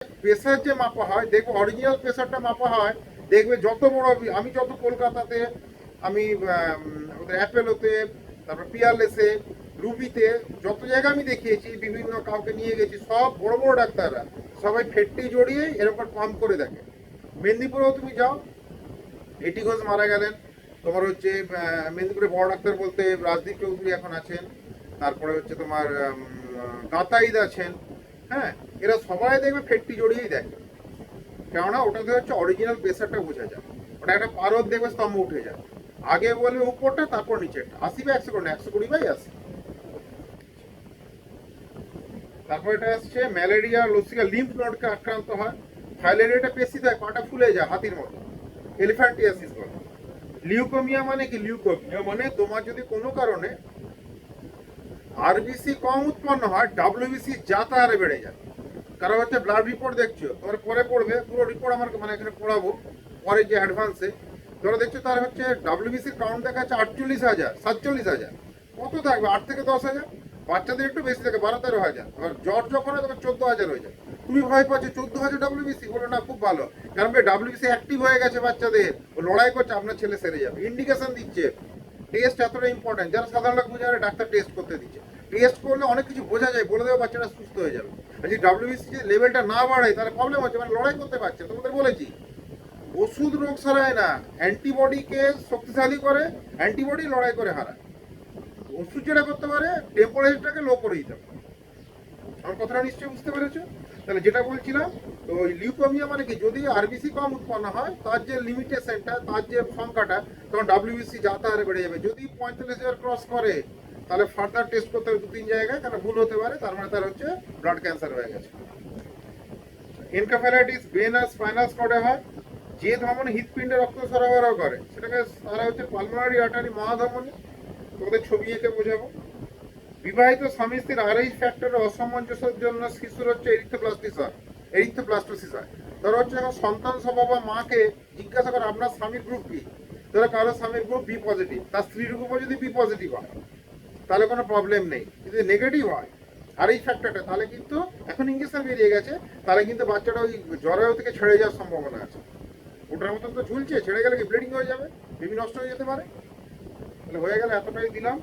Pressure যে মাপা হয়, দেখবে অরিজিনাল প্রেসারটা মাপা হয়, দেখবে যত বড়, আমি যত কলকাতাতে, আমি ওদের অ্যাপেলোতে, তারপর পিয়ারলেসে, রুবিতে, যত জায়গা আমি দেখিয়েছি, বিভিন্ন কাউকে নিয়ে গেছি, সব বড় বড় ডাক্তাররা সবাই ফেটটি জড়িয়ে এরকম পাম্প করে দেখে। মেদিনীপুরেও তুমি যাও, এটি ঘোষ মারা গেলেন, তোমার হচ্ছে মেদিনীপুরে বড় ডাক্তার বলতে রাজদীপ চৌধুরী এখন আছেন, তারপরে হচ্ছে তোমার গাতাইদ আছেন। হ্যাঁ, এরা সবাই দেখবে ফেটটি জড়িয়েই দেখে, কেননা ওটাতে হচ্ছে অরিজিনাল প্রেসারটা বোঝা যায়। ওটা একটা পারদ দেখবে স্তম্ভ উঠে যায়, আগে বলবে উপরটা তারপর নিচেরটা, 80 বা 100 করে, 120/80। তারপর এটা আসছে ম্যালেরিয়া, লসিকা, লিম্ফ নোডকে আক্রান্ত হয়। ফাইলেরিয়াটা পেশি হয়, পাটা ফুলে যায় হাতির মতো, এলিফ্যান্টিয়াসিস বলে। লিউকোমিয়া মানে কি? লিউকোমিয়া মানে তোমার যদি কোনো কারণে আরবিসি কম উৎপন্ন হয়, ডাব্লিউবিসি যাতা হারে বেড়ে যায়। কারণ হচ্ছে ব্লাড রিপোর্ট দেখছো, তোমার পরে পড়বে, পুরো রিপোর্ট আমার মানে এখানে পড়াবো পরে যে অ্যাডভান্সে। ধরো দেখছো তার হচ্ছে ডাব্লিউবিসির কাউন্ট দেখা যাচ্ছে 48,000, 47,000, কত থাকবে? 8 থেকে 10,000। বাচ্চাদের একটু বেশি থাকে, 12-13,000। আবার জ্বর যখন হয় তখন 14,000 হয়ে যায়। তুমি ভয় পাচ্ছ 14,000 ডাব্লিউবিসি, বলো না খুব ভালো, কারণ ডাব্লিউবিসি অ্যাক্টিভ হয়ে গেছে বাচ্চাদের, ও লড়াই করছে, আপনার ছেলে সেরে যাবে, ইন্ডিকেশন দিচ্ছে। টেস্ট এতটা ইম্পর্টেন্ট, যারা সাধারণ লোক বুঝে ডাক্তার টেস্ট করতে দিচ্ছে। টেস্ট করলে অনেক কিছু বোঝা যায়, বলে দেবে বাচ্চাটা সুস্থ হয়ে যাবে। আর যদি ডাব্লিউবিসি যে লেভেলটা না বাড়ায় তাহলে প্রবলেম হচ্ছে, মানে লড়াই করতে পারছে। তোমাদের বলেছি ওষুধ রোগ সারায় না, অ্যান্টিবডিকে শক্তিশালী করে, অ্যান্টিবডি লড়াই করে হারায়। ওষুধ যেটা করতে পারে টেম্পারেচারটাকে লো করে দিতে পারে। আমার কথাটা নিশ্চয়ই বুঝতে পেরেছো? তাহলে যেটা বলছিলাম, তো ওই লিউকোমিয়া মানে কি, যদি আরবিসি কম উৎপন্ন হয়, তার যে লিমিটেশনটা, তার যে সংখ্যাটা, তখন ডাব্লিউবিসি যাতা হারে বেড়ে যাবে। যদি 45,000 ক্রস করে, তাহলে ফার্দার টেস্ট করতে হবে 2-3 জায়গায়, কারণ ভুল হতে পারে, তার মানে তার হচ্ছে ব্লাড ক্যান্সার হয়ে গেছে। এনকেফ্যালাইটিস ভেন আর স্পাইনাল কর্ডে হয়। যে ধমনী হৃৎপিণ্ডে রক্ত সরবরাহ করে সেটাকে তারা হচ্ছে পালমোনারি আর্টারি, মহাধমনী। তোমাদের ছবি এঁকে বোঝাবো। বিবাহিত স্বামী স্ত্রীর আরএইচ ফ্যাক্টরের অসামঞ্জস্যের জন্য শিশুর হচ্ছে এরিথ্রোপ্লাস্টোসিস হয়। ধরো হচ্ছে এখন সন্তান সভা বা মাকে জিজ্ঞাসা করে আপনার স্বামীর গ্রুপ কি, ধরো কারো স্বামীর গ্রুপ বি পজিটিভ, তার স্ত্রীর গ্রুপও যদি বি পজিটিভ হয় তাহলে কোনো প্রবলেম নেই। যদি নেগেটিভ হয় আর এই ফ্যাক্টরটা, তাহলে কিন্তু এখন ইঞ্জেকশন বেরিয়ে গেছে, তাহলে কিন্তু বাচ্চাটা ওই জ্বরেও থেকে ছেড়ে যাওয়ার সম্ভাবনা আছে। ওটার মতন তো ঝুলছে, ছেড়ে গেলে কি ব্লিডিং হয়ে যাবে, বেবি নষ্ট হয়ে যেতে পারে। তাহলে হয়ে গেলে এতটাই দিলাম।